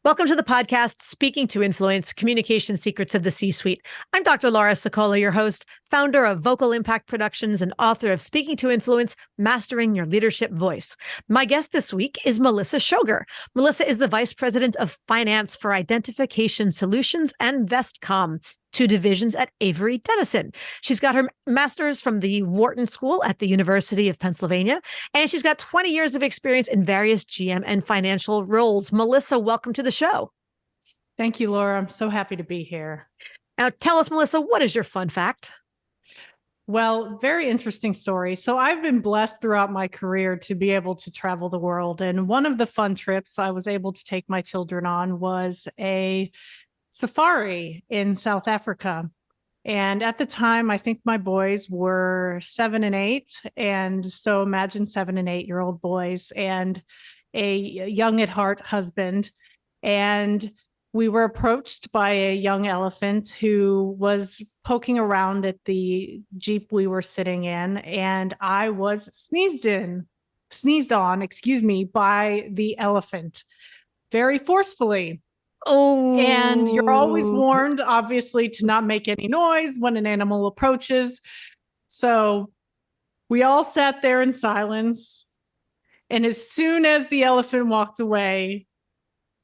Welcome to the podcast, Speaking to Influence, Communication Secrets of the C-Suite. I'm Dr. Laura Sicola, your host, founder of Vocal Impact Productions and author of Speaking to Influence, Mastering Your Leadership Voice. My guest this week is Melissa Schoger. Melissa is the Vice President of Finance for Identification Solutions and Vestcom, two divisions at Avery Dennison. She's got her master's from the Wharton School at the University of Pennsylvania, and she's got 20 years of experience in various GM and financial roles. Melissa, welcome to the show. Thank you, Laura. I'm so happy to be here. Now, tell us, Melissa, what is your fun fact? Well, very interesting story. So I've been blessed throughout my career to be able to travel the world. And one of the fun trips I was able to take my children on was a safari in South Africa. And at the time, I think my boys were 7 and 8. And so imagine 7 and 8-year-old boys and a young at heart husband. And we were approached by a young elephant who was poking around at the Jeep we were sitting in. And I was sneezed on, by the elephant very forcefully. Oh, and you're always warned, obviously, to not make any noise when an animal approaches. So we all sat there in silence. And as soon as the elephant walked away,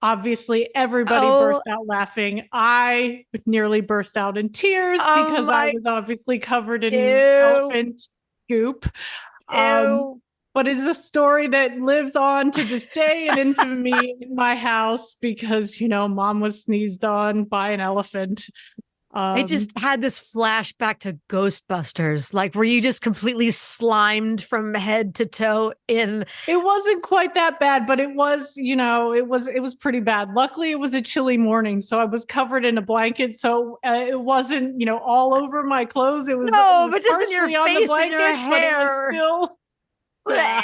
obviously everybody burst out laughing. I nearly burst out in tears because I was obviously covered in elephant goop. But it's a story that lives on to this day in infamy in my house because, mom was sneezed on by an elephant. I just had this flashback to Ghostbusters. Like, were you just completely slimed from head to toe in? It wasn't quite that bad, but it was, it was pretty bad. Luckily, it was a chilly morning, so I was covered in a blanket. So it wasn't, all over my clothes. It was but just in your face and your hair. But it was still. Yeah.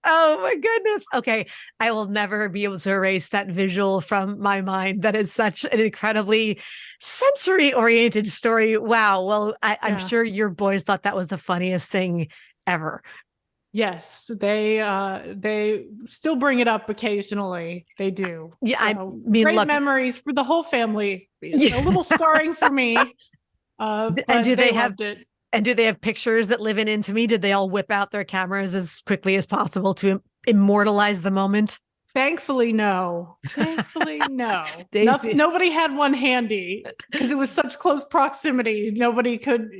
Oh my goodness. Okay. I will never be able to erase that visual from my mind. That is such an incredibly sensory oriented story. Wow. Well, I'm sure your boys thought that was the funniest thing ever. Yes, they still bring it up occasionally. They do. Yeah, so, I mean, great memories for the whole family. A little scarring for me. And do they have pictures that live in infamy? Did they all whip out their cameras as quickly as possible to immortalize the moment? Thankfully, no. Nobody had one handy because it was such close proximity. Nobody could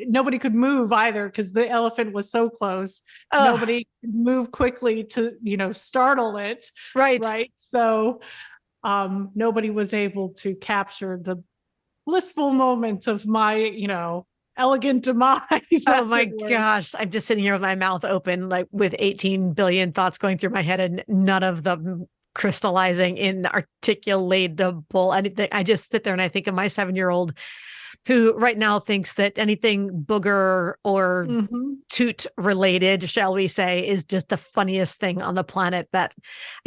move either because the elephant was so close. Nobody could move quickly to, startle it. Right. So nobody was able to capture the blissful moment of my, elegant demise. Oh my gosh. I'm just sitting here with my mouth open, like with 18 billion thoughts going through my head and none of them crystallizing in articulatable anything. I just sit there and I think of my 7-year-old who right now thinks that anything booger or toot related, shall we say, is just the funniest thing on the planet. That,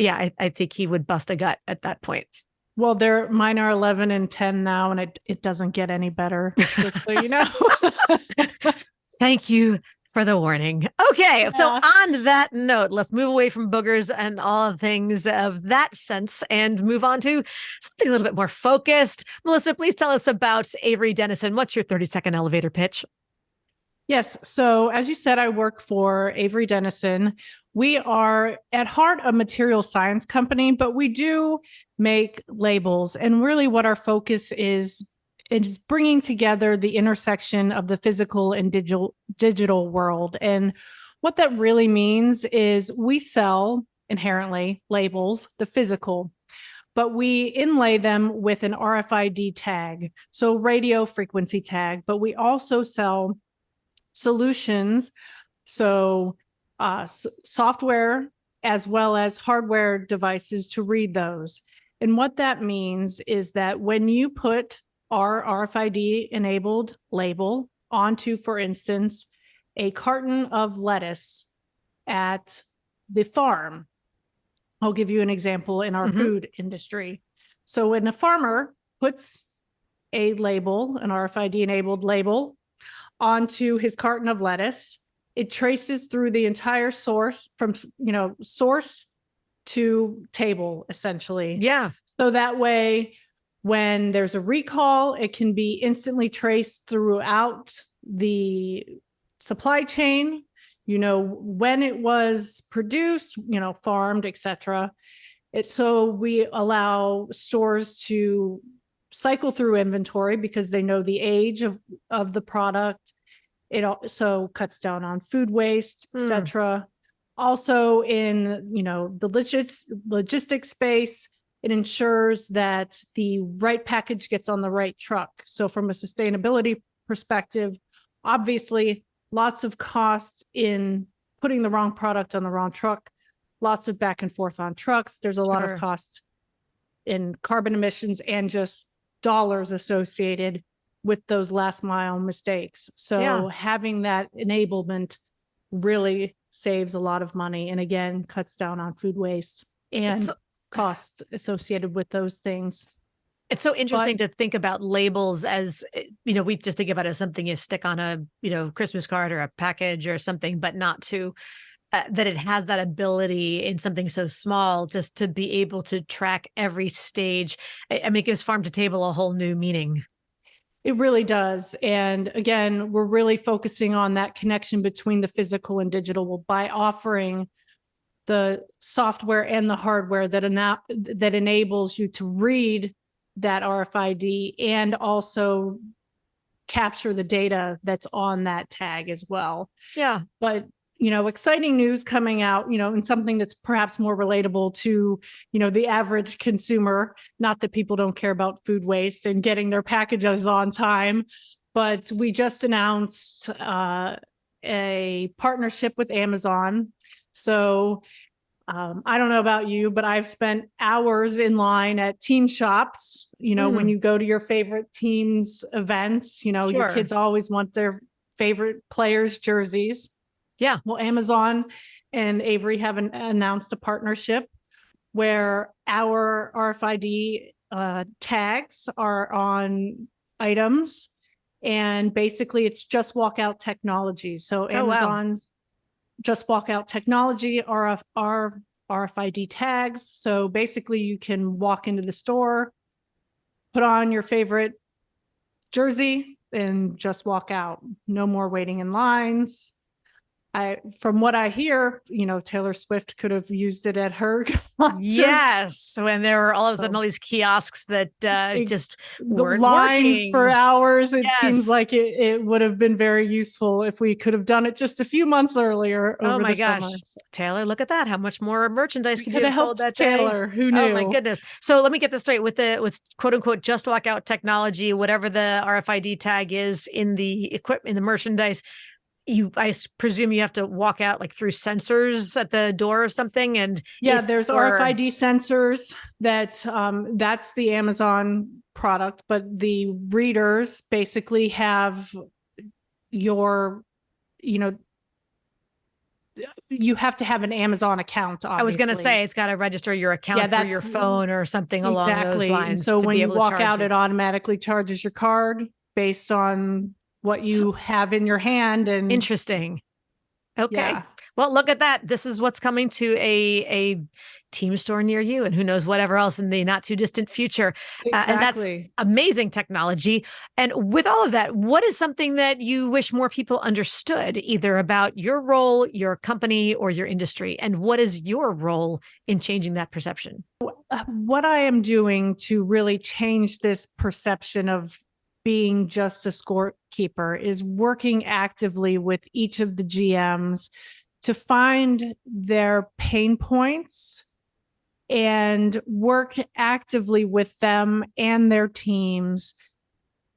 I think he would bust a gut at that point. Well, mine are 11 and 10 now, and it doesn't get any better, just so you know. Thank you for the warning. Okay, so on that note, let's move away from boogers and all things of that sense and move on to something a little bit more focused. Melissa, please tell us about Avery Dennison. What's your 30-second elevator pitch? Yes. So as you said, I work for Avery Dennison. We are at heart a material science company, but we do make labels. And really what our focus is bringing together the intersection of the physical and digital world. And what that really means is we sell inherently labels, the physical, but we inlay them with an RFID tag, so radio frequency tag, but we also sell solutions, so software as well as hardware devices to read those. And what that means is that when you put our RFID enabled label onto, for instance, a carton of lettuce at the farm, I'll give you an example in our food industry. So when a farmer puts a label, an RFID enabled label, onto his carton of lettuce, it traces through the entire source from, source to table, essentially. Yeah. So that way, when there's a recall, it can be instantly traced throughout the supply chain, when it was produced, farmed, etc. So we allow stores to cycle through inventory because they know the age of the product. It also cuts down on food waste, etc. Also in, the logistics space, it ensures that the right package gets on the right truck. So from a sustainability perspective, obviously lots of cost in putting the wrong product on the wrong truck, lots of back and forth on trucks. There's a lot of costs in carbon emissions and just dollars associated with those last mile mistakes. So having that enablement really saves a lot of money, and again, cuts down on food waste and costs associated with those things. It's so interesting to think about labels as, we just think about it as something you stick on a, Christmas card or a package or something, but not to that it has that ability in something so small just to be able to track every stage. I mean, it gives farm to table a whole new meaning. It really does. And again, we're really focusing on that connection between the physical and digital by offering the software and the hardware that enables you to read that RFID and also capture the data that's on that tag as well. Yeah. But exciting news coming out, and something that's perhaps more relatable to, the average consumer. Not that people don't care about food waste and getting their packages on time, but we just announced a partnership with Amazon. So I don't know about you, but I've spent hours in line at team shops, when you go to your favorite team's events, your kids always want their favorite players' jerseys. Yeah. Well, Amazon and Avery have announced a partnership where our RFID tags are on items, and basically it's just walk out technology. So Amazon's just walk out technology are RFID tags. So basically you can walk into the store, put on your favorite jersey, and just walk out. No more waiting in lines. From what I hear, Taylor Swift could have used it at her concerts. Yes, when there were all of a sudden all these kiosks that just weren't lines working for hours. It seems like it would have been very useful if we could have done it just a few months earlier. Oh my gosh, summer. Taylor, look at that! How much more merchandise could you have have sold that day? Taylor, who knew? Oh my goodness! So let me get this straight with quote unquote just walk out technology, whatever the RFID tag is in the equipment, in the merchandise. I presume you have to walk out like through sensors at the door or something. And there's RFID sensors that's the Amazon product, but the readers basically have you have to have an Amazon account. Obviously. I was going to say it's got to register your account through your phone or something along those lines. And so when you walk out, it automatically charges your card based on what you have in your hand. And interesting. Okay. Well, look at that. This is what's coming to a team store near you, and who knows whatever else in the not too distant future. And that's amazing technology. And with all of that, what is something that you wish more people understood, either about your role, your company, or your industry? And what is your role in changing that perception? What I am doing to really change this perception of being just a scorekeeper is working actively with each of the GMs to find their pain points and work actively with them and their teams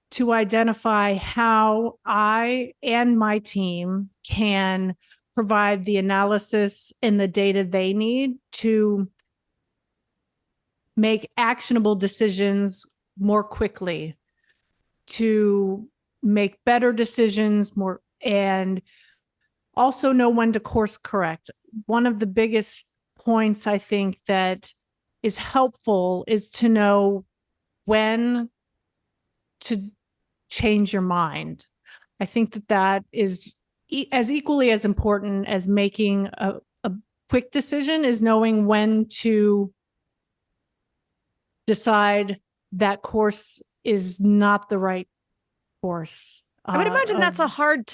to identify how I and my team can provide the analysis and the data they need to make actionable decisions more quickly, to make better decisions more, and also know when to course correct. One of the biggest points I think that is helpful is to know when to change your mind. I think that is as equally as important as making quick decision is knowing when to decide that course is not the right course. I would imagine that's a hard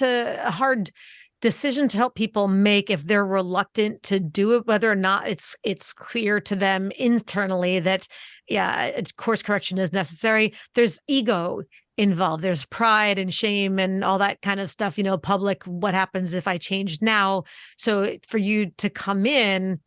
decision to help people make if they're reluctant to do it, whether or not it's clear to them internally that, yeah, course correction is necessary. There's ego involved. There's pride and shame and all that kind of stuff, public, what happens if I change now? So for you to come in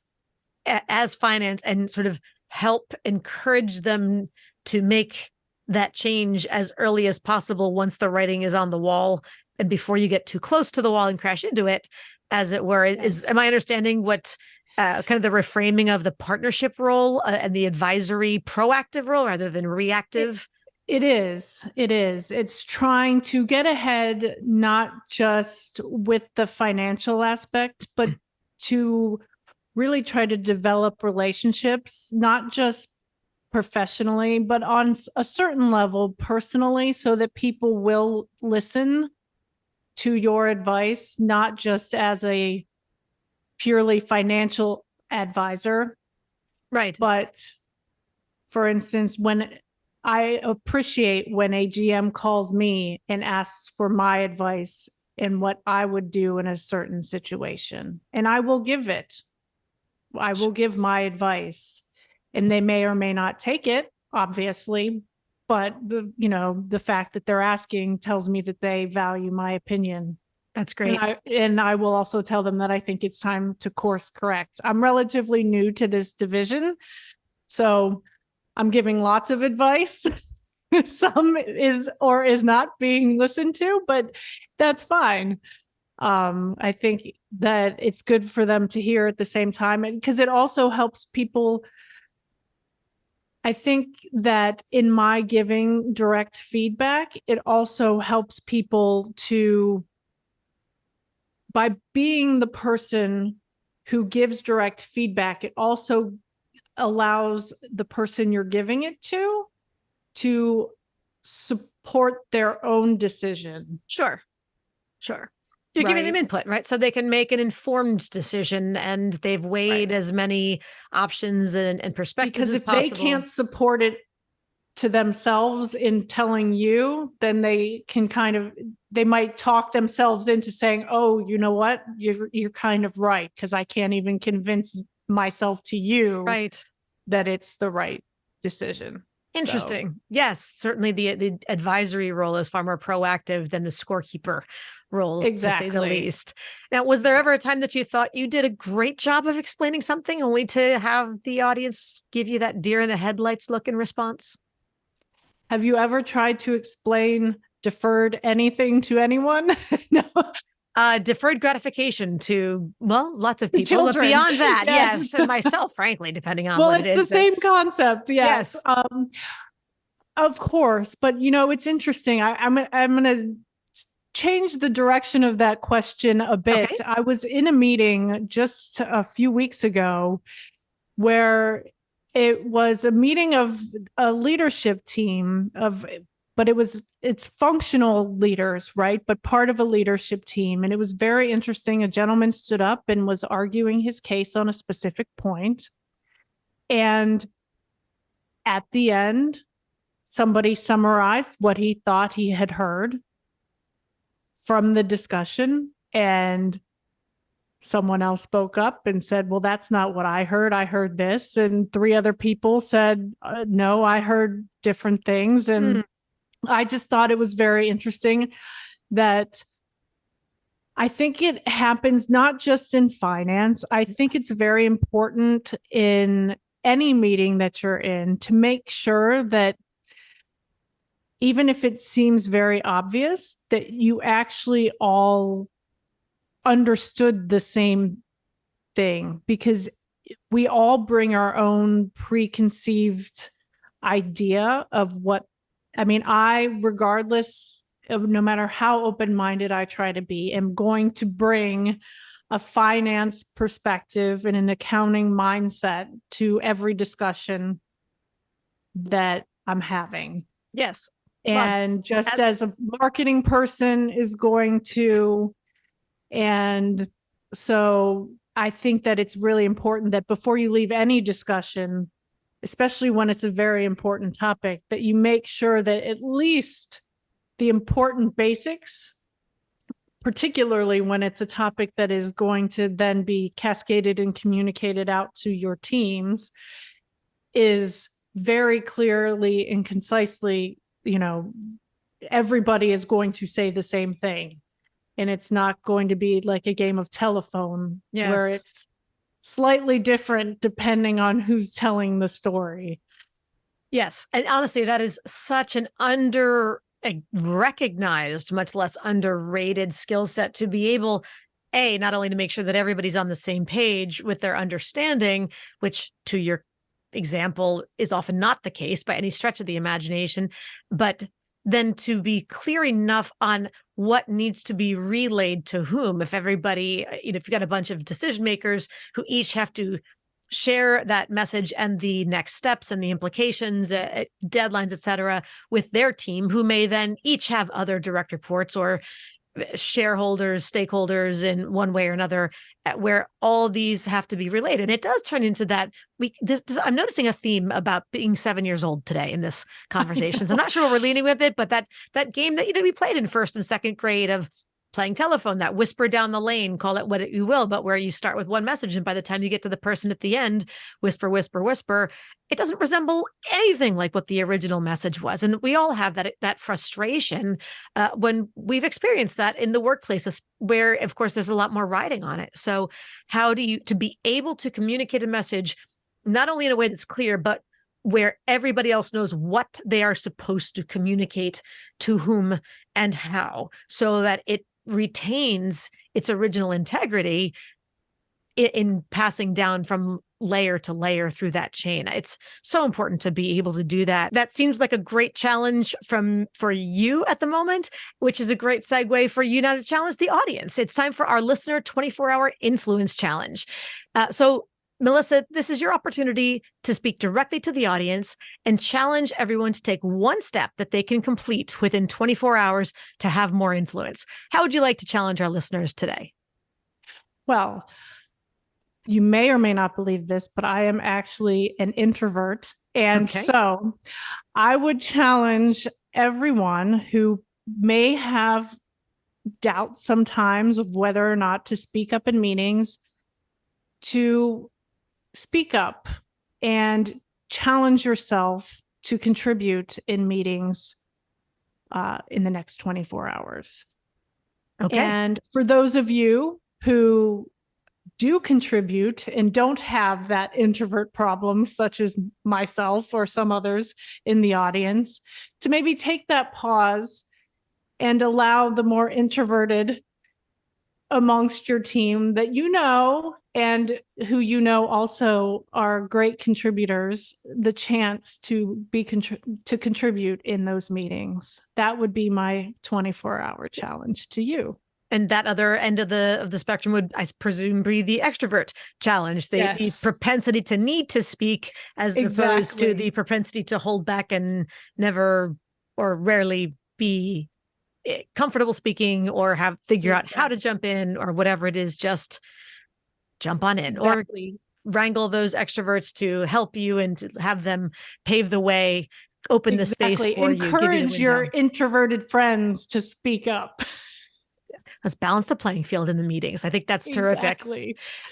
as finance and sort of help encourage them to make that change as early as possible once the writing is on the wall and before you get too close to the wall and crash into it, as it were. Yes. Am I understanding what kind of the reframing of the partnership role and the advisory proactive role rather than reactive? It is. It's trying to get ahead, not just with the financial aspect, but to really try to develop relationships, not just professionally, but on a certain level personally, so that people will listen to your advice, not just as a purely financial advisor. Right. But for instance, when I appreciate when a GM calls me and asks for my advice and what I would do in a certain situation, and I will give it. I will give my advice. And they may or may not take it, obviously, but the fact that they're asking tells me that they value my opinion. That's great. And I will also tell them that I think it's time to course correct. I'm relatively new to this division, so I'm giving lots of advice. Some is or is not being listened to, but that's fine. I think that it's good for them to hear at the same time, because it also helps people. I think that in my giving direct feedback, it also helps people to, by being the person who gives direct feedback, it also allows the person you're giving it to support their own decision. Sure. You're giving them input, right? So they can make an informed decision and they've weighed as many options and perspectives as possible. Because if they can't support it to themselves in telling you, then they can they might talk themselves into saying, oh, you know what? You're kind of right, because I can't even convince myself to you that it's the right decision. Interesting. So. Yes, certainly the advisory role is far more proactive than the scorekeeper role, exactly, to say the least. Now, was there ever a time that you thought you did a great job of explaining something only to have the audience give you that deer in the headlights look in response? Have you ever tried to explain deferred anything to anyone? No. Deferred gratification to, lots of people. Children. But beyond that, yes, and myself, frankly, depending on what it is. Well, it's the same concept, yes. Of course, but it's interesting. I'm going to change the direction of that question a bit. Okay. I was in a meeting just a few weeks ago where it was a meeting of a leadership team but it's functional leaders, right? But part of a leadership team. And it was very interesting. A gentleman stood up and was arguing his case on a specific point. And at the end, somebody summarized what he thought he had heard from the discussion. And someone else spoke up and said, well, that's not what I heard. I heard this. And 3 other people said, no, I heard different things. And I just thought it was very interesting that I think it happens not just in finance. I think it's very important in any meeting that you're in to make sure that even if it seems very obvious, that you actually all understood the same thing, because we all bring our own preconceived idea of what, regardless of, no matter how open-minded I try to be, am going to bring a finance perspective and an accounting mindset to every discussion that I'm having. Yes. And just as a marketing person is going to, and so I think that it's really important that before you leave any discussion, especially when it's a very important topic, that you make sure that at least the important basics, particularly when it's a topic that is going to then be cascaded and communicated out to your teams, is very clearly and concisely, everybody is going to say the same thing. And it's not going to be like a game of telephone where it's slightly different depending on who's telling the story. Yes. And honestly, that is such an recognized, much less underrated skill set to be able, not only to make sure that everybody's on the same page with their understanding, which to your example is often not the case by any stretch of the imagination, but then to be clear enough on what needs to be relayed to whom. If everybody, if you've got a bunch of decision makers who each have to share that message and the next steps and the implications, deadlines, et cetera, with their team, who may then each have other direct reports or shareholders, stakeholders in one way or another, where all these have to be related. It does turn into that. I'm noticing a theme about being 7 years old today in this conversation. So I'm not sure where we're leaning with it, but that game that we played in first and second grade of playing telephone, that whisper down the lane, call it what you will, but where you start with one message and by the time you get to the person at the end, whisper, whisper, whisper, it doesn't resemble anything like what the original message was. And we all have that frustration when we've experienced that in the workplaces where, of course, there's a lot more riding on it. So how do you, to be able to communicate a message, not only in a way that's clear, but where everybody else knows what they are supposed to communicate to whom and how, so that it retains its original integrity in passing down from layer to layer through that chain. It's so important to be able to do that. That seems like a great challenge for you at the moment, which is a great segue for you now to challenge the audience. It's time for our listener 24-hour influence challenge. So Melissa, this is your opportunity to speak directly to the audience and challenge everyone to take one step that they can complete within 24 hours to have more influence. How would you like to challenge our listeners today? Well, you may or may not believe this, but I am actually an introvert. And so I would challenge everyone who may have doubts sometimes of whether or not to speak up in meetings to speak up and challenge yourself to contribute in meetings in the next 24 hours. Okay. And for those of you who do contribute and don't have that introvert problem, such as myself or some others in the audience, to maybe take that pause and allow the more introverted amongst your team that and who also are great contributors, the chance to to contribute in those meetings. That would be my 24-hour challenge to you. And that other end of the spectrum would, I presume, be the extrovert challenge, the propensity to need to speak as opposed to the propensity to hold back and never or rarely be comfortable speaking or figure out how to jump in or whatever it is, just jump on in or wrangle those extroverts to help you and to have them pave the way, open the space for you. Encourage your introverted friends to speak up. Let's balance the playing field in the meetings. I think that's terrific.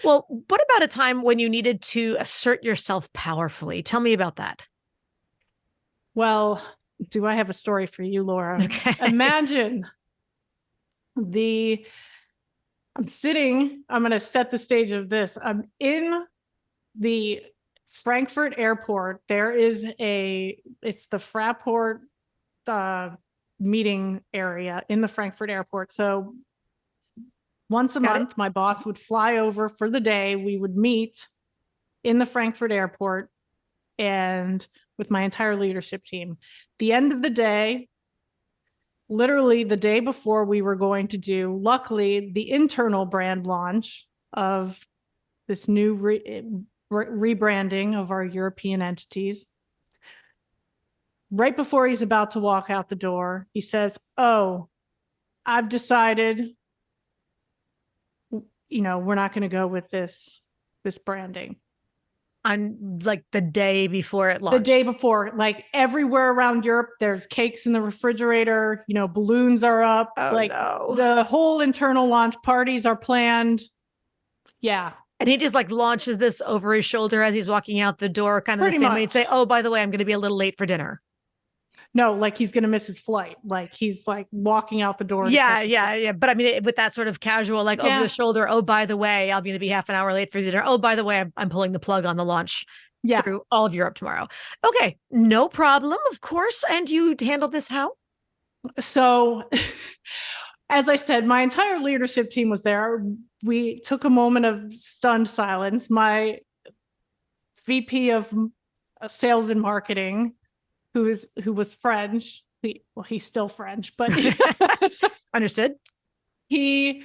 Well, what about a time when you needed to assert yourself powerfully? Tell me about that. Well, do I have a story for you, Laura? Okay. Imagine I'm going to set the stage of this. I'm in the Frankfurt airport. It's the Fraport meeting area in the Frankfurt airport. So once a month, my boss would fly over for the day. We would meet in the Frankfurt airport and with my entire leadership team. The end of the day, literally the day before we were going to do, luckily, the internal brand launch of this new rebranding of our European entities. Right before he's about to walk out the door, he says, "Oh, I've decided we're not going to go with this branding. On like the day before it launched. The day before, like everywhere around Europe, there's cakes in the refrigerator, balloons are up, the whole internal launch parties are planned. Yeah. And he just like launches this over his shoulder as he's walking out the door, kind of the same way he'd say, oh, by the way, I'm going to be a little late for dinner. No, like he's going to miss his flight. Like he's like walking out the door. Yeah. But I mean, with that sort of casual, like over the shoulder, oh, by the way, I'll be half an hour late for dinner. Oh, by the way, I'm pulling the plug on the launch through all of Europe tomorrow. Okay, no problem, of course. And you handled this how? So, as I said, my entire leadership team was there. We took a moment of stunned silence. My VP of sales and marketing, who was French. He's still French, but understood. He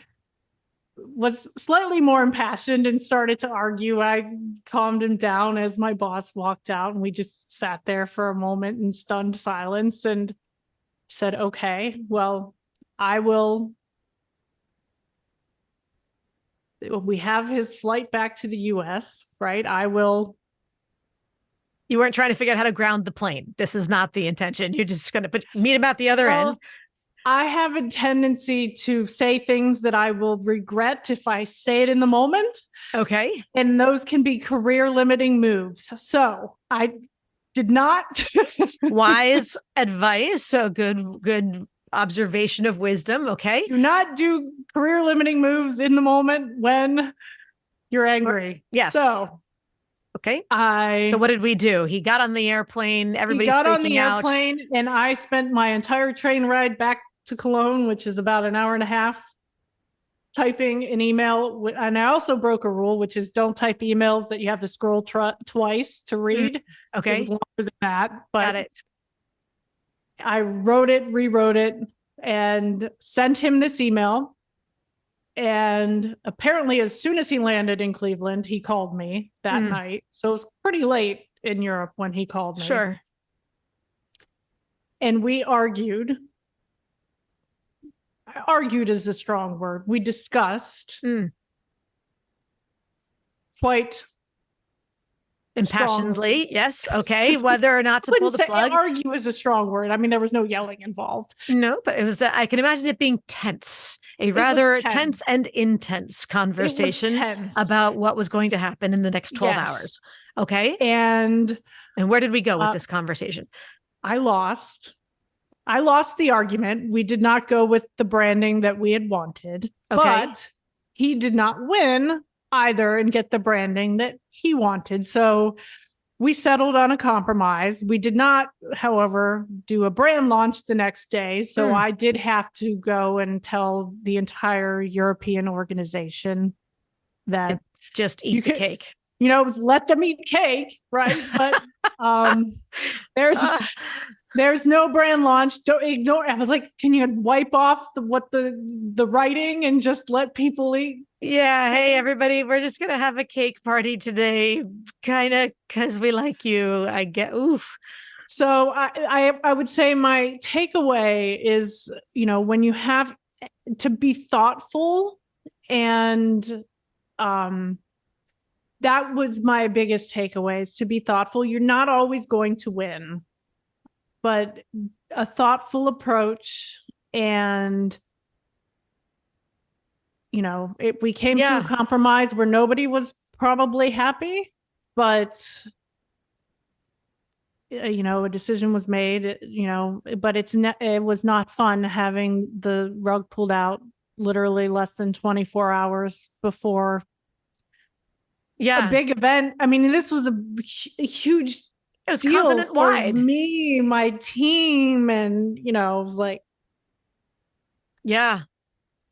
was slightly more impassioned and started to argue. I calmed him down as my boss walked out, and we just sat there for a moment in stunned silence and said, okay, well, we have his flight back to the US, right? You weren't trying to figure out how to ground the plane. This is not the intention. You're just going to meet him at the other end. I have a tendency to say things that I will regret if I say it in the moment. Okay. And those can be career limiting moves. So I did not. Wise advice. So good observation of wisdom. Okay. Do not do career limiting moves in the moment when you're angry. Yes. So. Okay. So what did we do? He got on the airplane. Everybody's freaking out. He got on the airplane, and I spent my entire train ride back to Cologne, which is about an hour and a half, typing an email. And I also broke a rule, which is don't type emails that you have to scroll twice to read. Okay. It was longer than that. But got it. I wrote it, rewrote it, and sent him this email. And apparently, as soon as he landed in Cleveland, he called me that night. So it was pretty late in Europe when he called me. Sure. And we argued. Argued is a strong word. We discussed quite impassionedly. Strongly. Yes. Okay. Whether or not to pull the plug. Argue is a strong word. I mean, there was no yelling involved. No, but it was I can imagine it being tense. A rather tense and intense conversation about what was going to happen in the next 12 hours. Okay. And where did we go with this conversation? I lost the argument. We did not go with the branding that we had wanted. Okay. But he did not win either and get the branding that he wanted. So we settled on a compromise. We did not, however, do a brand launch the next day. So I did have to go and tell the entire European organization that just eat the cake. It was let them eat cake, right? But there's no brand launch. Don't ignore. I was like, can you wipe off the writing and just let people eat? Yeah. Hey, everybody, we're just going to have a cake party today, kind of because we like you. I get, oof. So I would say my takeaway is, when you have to be thoughtful, and that was my biggest takeaway, is to be thoughtful. You're not always going to win, but a thoughtful approach. And we came to a compromise where nobody was probably happy, but a decision was made, but it was not fun having the rug pulled out literally less than 24 hours before a big event. I mean, this was a huge it was continent wide. Me, my team, and it was like,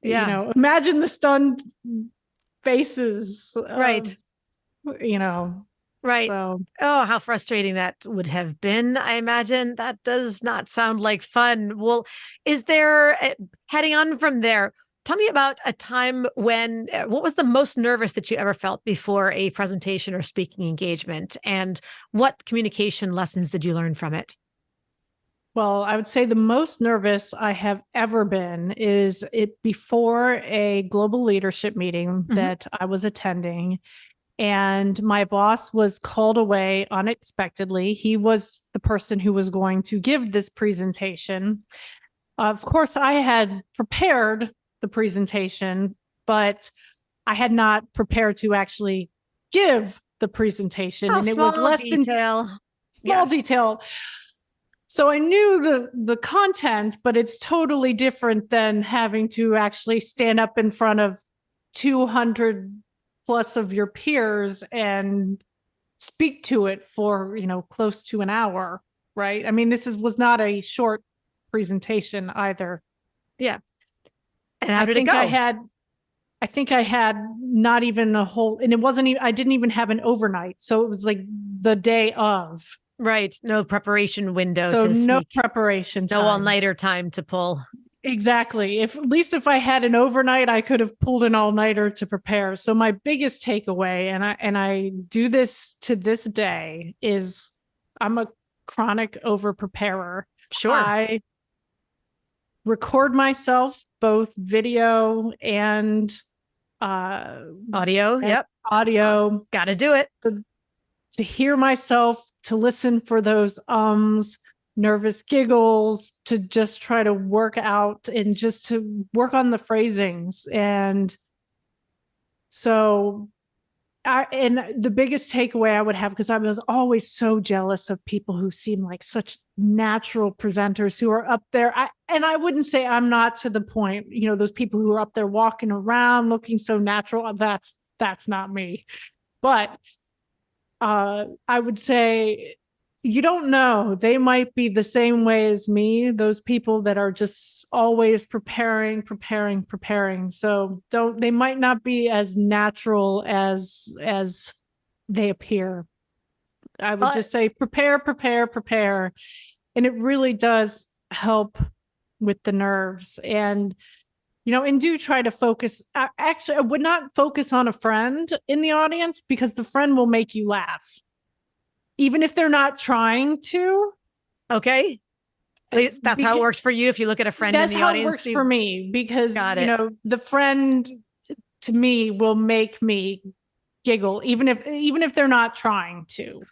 imagine the stunned faces. Right. Right. So, how frustrating that would have been. I imagine that does not sound like fun. Well, is there, heading on from there, tell me about a time when, what was the most nervous that you ever felt before a presentation or speaking engagement? And what communication lessons did you learn from it? Well, I would say the most nervous I have ever been is it before a global leadership meeting that I was attending. And my boss was called away unexpectedly. He was the person who was going to give this presentation. Of course, I had prepared the presentation, but I had not prepared to actually give the presentation. Oh, and it was less detail. than small detail. So I knew the content, but it's totally different than having to actually stand up in front of 200 plus of your peers and speak to it for, close to an hour, right? I mean, was not a short presentation either. Yeah. And how did it go? I think I had not even a whole, and it wasn't even, I didn't even have an overnight. So it was like the day of. Right. No preparation window. So no preparation time. No all-nighter time to pull. Exactly. At least if I had an overnight, I could have pulled an all-nighter to prepare. So my biggest takeaway, and I do this to this day, is I'm a chronic over-preparer. Sure. I record myself, both video and audio. Yep. Audio. Got to do it. To hear myself, to listen for those nervous giggles, to just try to work out and just to work on the phrasings. And so and the biggest takeaway I would have, because I was always so jealous of people who seem like such natural presenters who are up there. And I wouldn't say I'm not to the point, those people who are up there walking around looking so natural. That's not me. But I would say, you don't know, they might be the same way as me, those people that are just always preparing. So they might not be as natural as they appear. I would just say prepare. And it really does help with the nerves. And and do try to focus. Actually, I would not focus on a friend in the audience, because the friend will make you laugh, even if they're not trying to. Okay. That's how it works for you. If you look at a friend in the audience. That's how it works for me, because, the friend to me will make me giggle, even if they're not trying to.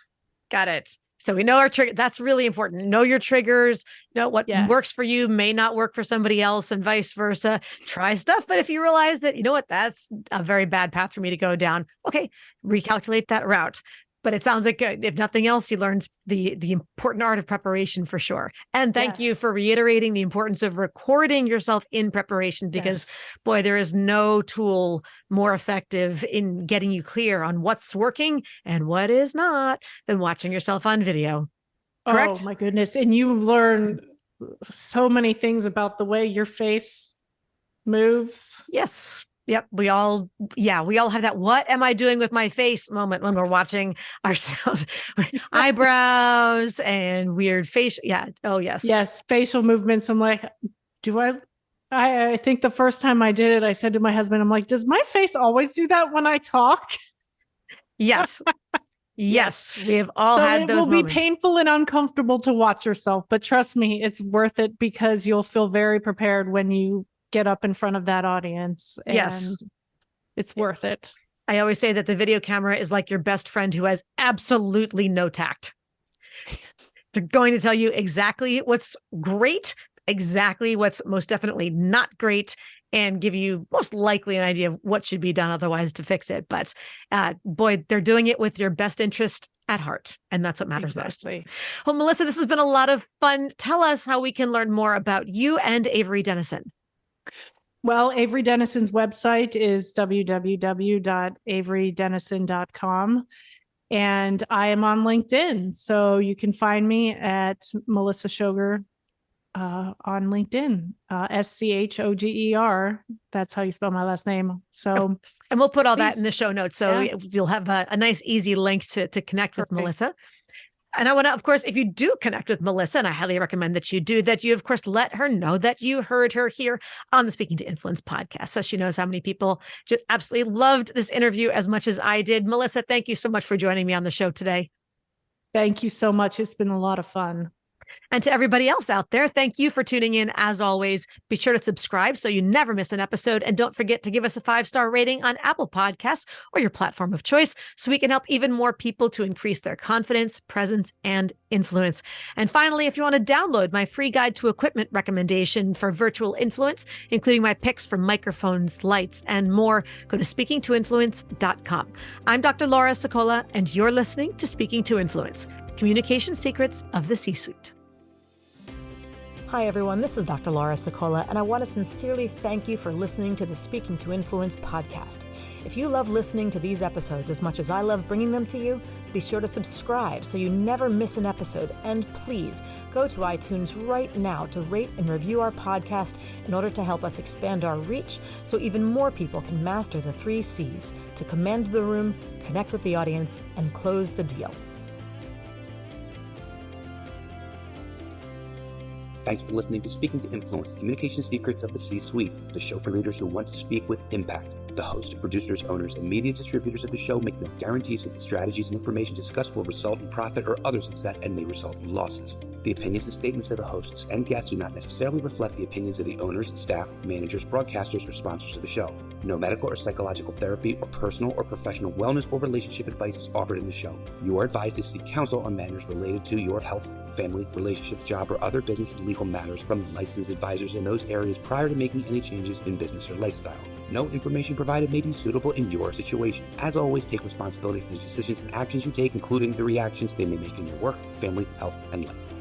Got it. So we know our trigger. That's really important. Know your triggers. Know what works for you may not work for somebody else, and vice versa. Try stuff. But if you realize that, that's a very bad path for me to go down, okay, recalculate that route. But it sounds like, if nothing else, you learned the important art of preparation for sure. And thank you for reiterating the importance of recording yourself in preparation, because boy, there is no tool more effective in getting you clear on what's working and what is not than watching yourself on video. Correct? Oh my goodness. And you learn so many things about the way your face moves. Yes. Yep. We all have that "what am I doing with my face" moment when we're watching ourselves. Eyebrows and weird face. Yeah. Oh, yes. Yes. Facial movements. I'm like, I think the first time I did it, I said to my husband, I'm like, does my face always do that when I talk? Yes. Yes. We have all had those moments. It will be painful and uncomfortable to watch yourself, but trust me, it's worth it, because you'll feel very prepared when you get up in front of that audience. And it's worth it. I always say that the video camera is like your best friend who has absolutely no tact. They're going to tell you exactly what's great, exactly what's most definitely not great, and give you most likely an idea of what should be done otherwise to fix it. But boy, they're doing it with your best interest at heart. And that's what matters most. Well, Melissa, this has been a lot of fun. Tell us how we can learn more about you and Avery Dennison. Well, Avery Dennison's website is www.averydennison.com. And I am on LinkedIn. So you can find me at Melissa Schoger on LinkedIn, Schoger. That's how you spell my last name. So, and we'll put all that in the show notes. So you'll have a nice, easy link to connect with Melissa. And I want to, of course, if you do connect with Melissa, and I highly recommend that you do, that you, of course, let her know that you heard her here on the Speaking to Influence podcast. So she knows how many people just absolutely loved this interview as much as I did. Melissa, thank you so much for joining me on the show today. Thank you so much. It's been a lot of fun. And to everybody else out there, thank you for tuning in. As always, be sure to subscribe so you never miss an episode. And don't forget to give us a 5-star rating on Apple Podcasts or your platform of choice so we can help even more people to increase their confidence, presence, and influence. And finally, if you want to download my free guide to equipment recommendation for virtual influence, including my picks for microphones, lights, and more, go to speakingtoinfluence.com. I'm Dr. Laura Sicola, and you're listening to Speaking to Influence, Communication Secrets of the C-Suite. Hi, everyone. This is Dr. Laura Sicola, and I want to sincerely thank you for listening to the Speaking to Influence podcast. If you love listening to these episodes as much as I love bringing them to you, be sure to subscribe so you never miss an episode. And please go to iTunes right now to rate and review our podcast in order to help us expand our reach so even more people can master the 3 C's to command the room, connect with the audience, and close the deal. Thanks for listening to Speaking to Influence, Communication Secrets of the C-Suite, the show for leaders who want to speak with impact. The hosts, producers, owners, and media distributors of the show make no guarantees that the strategies and information discussed will result in profit or other success and may result in losses. The opinions and statements of the hosts and guests do not necessarily reflect the opinions of the owners, staff, managers, broadcasters, or sponsors of the show. No medical or psychological therapy or personal or professional wellness or relationship advice is offered in the show. You are advised to seek counsel on matters related to your health, family, relationships, job, or other business and legal matters from licensed advisors in those areas prior to making any changes in business or lifestyle. No information provided may be suitable in your situation. As always, take responsibility for the decisions and actions you take, including the reactions they may make in your work, family, health, and life.